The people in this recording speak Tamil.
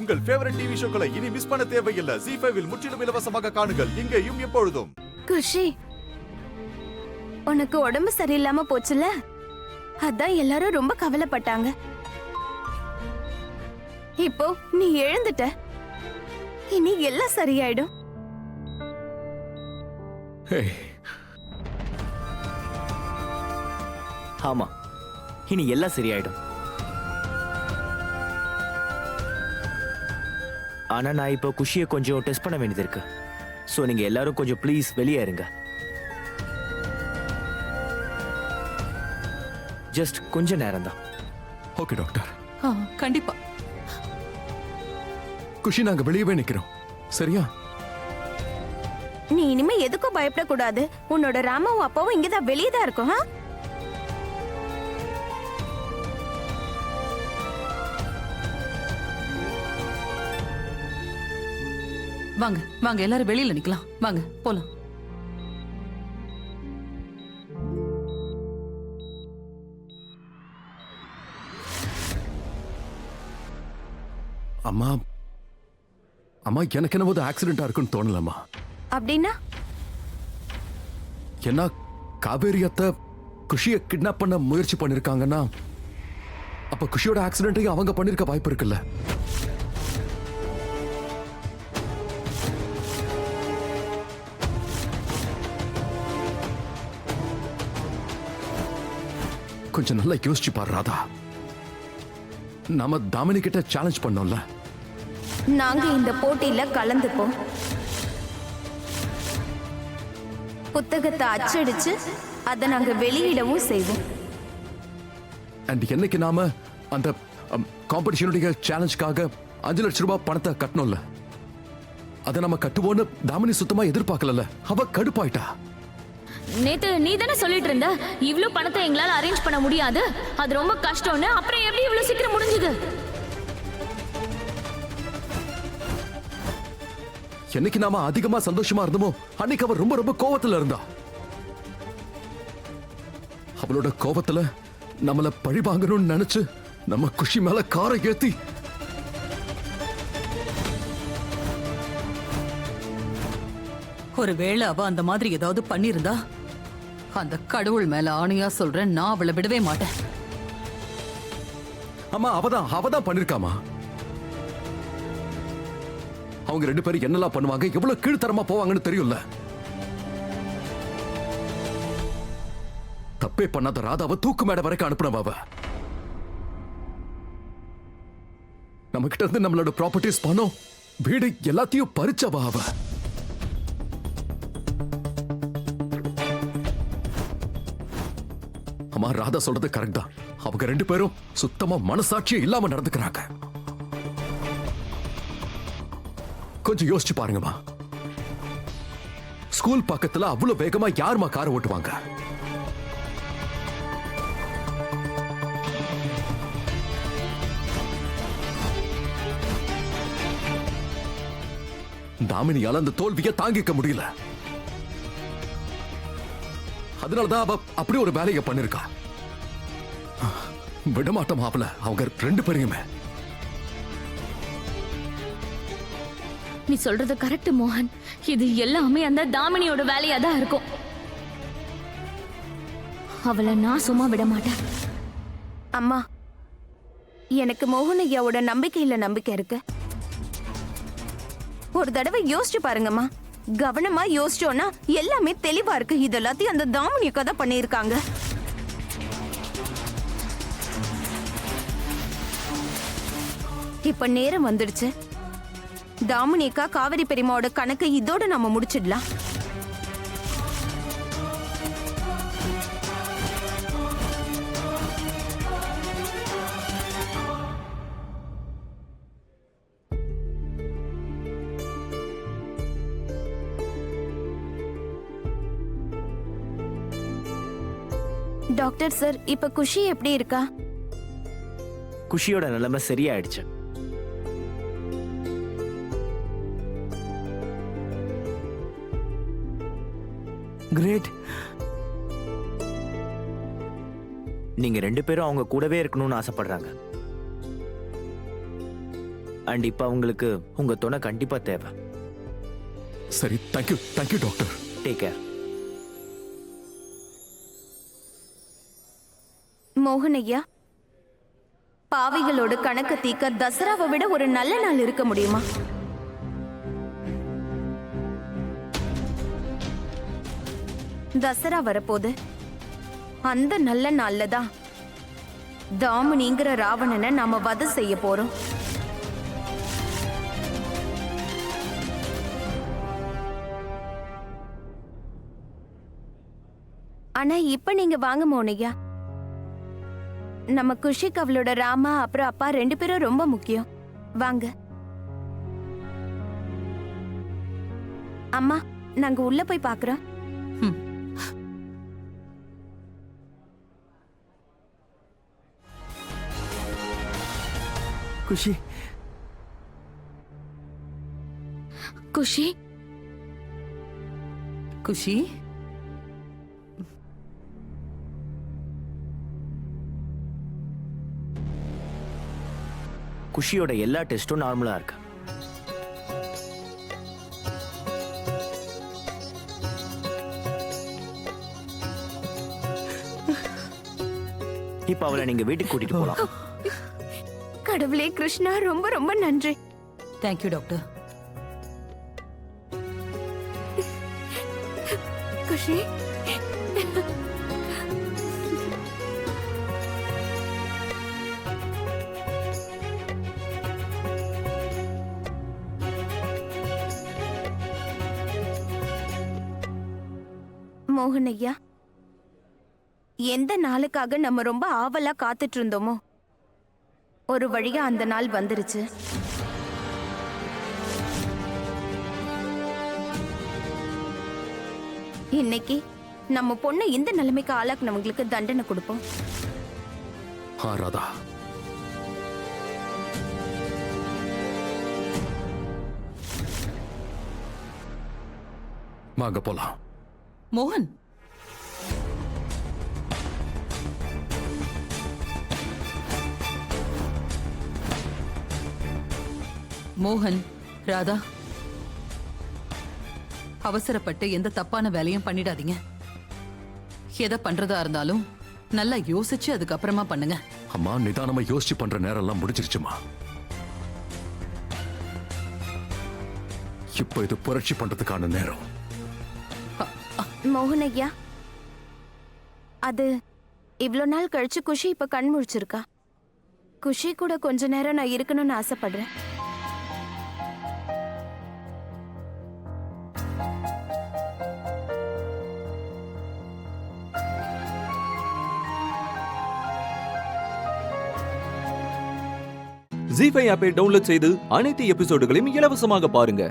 உங்கள் ஃபேவரட் டிவி ஷோக்களை இனி மிஸ் பண்ண தேவையில்லை. ZEE5 இல் முற்றிலும் இலவசமாக காணுங்கள். இங்கேயும் எப்பொழுதும். குஷி, உனக்கு உடம்பு சரியில்லாம போச்சுல, அதான் எல்லாரும் ரொம்ப கவலைப்பட்டாங்க. இப்போ நீ எழுந்துட்ட, இனி எல்லாம் சரியாயிடும். ஆமா, இனி எல்லாம் சரியாயிடும். ஆனா நான் இப்போ குஷியை கொஞ்சம் டெஸ்ட் பண்ண வேண்டியது இருக்கு. சோ நீங்க எல்லாரும் கொஞ்சம் ப்ளீஸ் வெளியே இருங்க. ஜஸ்ட் கொஞ்ச நேரம் தான். Okay doctor. கண்டிப்பா. குஷி, நாங்க வெளியவே நிக்கிறோம், சரியா? நீ இனிமே எதுக்கும் பயப்படக்கூடாது. உன்னோட ராமாவும் அப்பாவும் இங்கதான் வெளியே தான் இருக்கும். வாங்க வாங்க, எல்லாரும் வெளியில நிக்கலாம். வாங்க போலாம். அம்மா அம்மா, எனக்கு என்னவோ ஆக்சிடென்டா இருக்குன்னு தோணலம்மா. அப்படின்னா என்ன, காவேரி அத்தை குஷியை கிட்னாப் பண்ண முயற்சி பண்ணிருக்காங்கன்னா அப்ப குஷியோட ஆக்சிடென்ட்டையும் அவங்க பண்ணிருக்க வாய்ப்பு இருக்குல்ல? கொஞ்சம் நல்லா யோசிச்சு பாரு ராதா. நாம தாமினி கிட்ட சேலஞ்ச் பண்ணோம்ல, நாங்க இந்த போட்டியில கலந்துப்போம். புத்தகத்தை அச்சடிச்சு அதை நாங்க வெளியிடவும் செய்வோம். அண்ட் என்னைக்கு நாம அந்த காம்படிஷனுடைய சேலஞ்சுக்காக 5 லட்சம் ரூபாய் பணத்தை கட்டணும்ல, அதை நம்ம கட்டுவோன்னு தாமினி சுத்தமா எதிர்பார்க்கல. அவ கடுப்பாயிட்டா. நேத்து நீ தானே சொல்லிட்டு இருந்த இவ்ளோ பணத்தை எங்களால அரேஞ்ச் பண்ண முடியாது, அது ரொம்ப கஷ்டம்னு. அப்புறம் எப்படி இவ்வளவு சீக்கிரம் முடிஞ்சது? என்னைக்கு நாம அதிகமா சந்தோஷமா இருந்தோமோ அன்னைக்கு அவ ரொம்ப ரொம்ப கோவத்துல இருந்தா. அவளோட கோவத்துல நம்மள பழி வாங்கணும்னு நினைச்சு நம்ம குஷி மேல காரை ஏத்தி ஒருவேளை அவ அந்த மாதிரி ஏதாவது பண்ணிருந்தா, அந்த கடவுள் மேல ஆணையா சொல்றேன், நான் அவளை விடவே மாட்டேன். அம்மா, அவதான் பண்ணிருக்காமா. அவங்க 2 பேரும் என்னெல்லாம் பண்ணுவாங்க, எவ்வளவு கீழ்த்தரமா போவாங்கன்னு தெரியும்ல. தப்பே பண்ணாத ராதாவை தூக்கு மேடை வரைக்கும் அனுப்புனவ. நம்ம கிட்ட இருந்து நம்மளோட ப்ராப்பர்ட்டிஸ், பணம், வீடு எல்லாத்தையும் பறிச்சவ அவ. அம்மா, ராதா சொல்றது கரெக்ட் தான். அவங்க 2 பேரும் சுத்தமா மனசாட்சியே இல்லாம நடந்துக்கிறாங்க. கொஞ்சம் யோசிச்சு பாருங்கம்மா. ஸ்கூல் பக்கத்துல அவ்வளவு வேகமா யாருமா காரை ஓட்டுவாங்க? தாமினியால அந்த தோல்வியை தாங்கிக்க முடியல. அதனாலதான் அவ அப்படி ஒரு வேலையை பண்ணிருக்கா. விடமாட்டம் அவள, அவங்க 2 பேரையுமே. நீ சொல்றது கரெக்ட் மோகன். இது எல்லாமே அந்த தாமினியோட வேலையா தான் இருக்கும். அவளை நான் சும்மா விட மாட்டேன். அம்மா, எனக்கு மோகன் ஐயாவோட நம்பிக்கையில நம்பிக்கை இருக்கு. ஒரு தடவை யோசிச்சு பாருங்கம்மா. கவனமா யோசிச்சோன்னா எல்லாமே தெளிவா இருக்கு. இதெல்லாத்தையும் அந்த தாமினி கதை பண்ணியிருக்காங்க. இப்ப நேரம் வந்துடுச்சு. தாமினிக்கா காவிரி பெரியம்மாவோட கணக்கை இதோட நம்ம முடிச்சிடலாம். டாக்டர் சார், இப்ப குஷி எப்படி இருக்கா? குஷியோட நிலைமை சரியாயிடுச்சு. கிரேட். நீங்க 2 பேரும் அவங்க கூடவே இருக்கணும்னு ஆசைப்படுறாங்க. அண்ட் இப்போ அவங்களுக்கு உங்க துணை கண்டிப்பா தேவை. சரி, தேங்க்யூ டாக்டர். Take care. மோகன் ஐயா, பாவிகளோட கணக்கு தீக்க தசராவை விட ஒரு நல்ல நாள் இருக்க முடியுமா? தசரா வரப்போது அந்த நல்ல நாள்ல தான் தாமினிங்கிற ராவணனை நாம வதை செய்ய போறோம். ஆனா இப்ப நீங்க வாங்க மோனையா. நம்ம குஷிக்கு அவளோட ராமா அப்புறம் அப்பா 2 பேரும் ரொம்ப முக்கியம். வாங்க அம்மா, நாங்க உள்ள போய் பாக்குறோம். குஷி, குஷி, குஷி, குஷியோட எல்லா டெஸ்டும் நார்மலா இருக்கு. இப்ப அவளை நீங்க வீட்டுக்கு கூட்டிட்டு போலாம். கடவுளே கிருஷ்ணா, ரொம்ப ரொம்ப நன்றி. Thank you doctor. குஷி, மோகன் ஐயா, எந்த நாளுக்காக நம்ம ரொம்ப ஆவலா காத்துட்டு இருந்தோமோ ஒரு வழியா அந்த நாள் வந்துருச்சு. இன்னைக்கு நம்ம பொண்ணை இந்த நிலைமைக்கு ஆளாக்குனவங்களுக்கு தண்டனை கொடுப்போம். ராதா, வாங்க போலாம். மோகன், மோகன், ராதா, அவசரப்பட்டு எந்த தப்பான வேலையும் பண்ணிடாதீங்க. எதை பண்றதா இருந்தாலும் நல்லா யோசிச்சு அதுக்கப்புறமா பண்ணுங்க. அம்மா, நிதானமா யோசிச்சு பண்ற நேரம் எல்லாம் முடிஞ்சிருச்சுமா. இப்போ இது புரட்சி பண்றதுக்கான நேரம். மோகன் ஐயா, அது இவ்ளோ நாள் கழிச்சு குஷி இப்ப கண் முழிச்சிருக்கா. குஷி கூட கொஞ்ச நேரம் நான் இருக்கணும்னு ஆசைப்படுறேன். ஜீ5 ஆப்பை டவுன்லோட் செய்து அனைத்து எபிசோடுகளையும் இலவசமாக பாருங்க.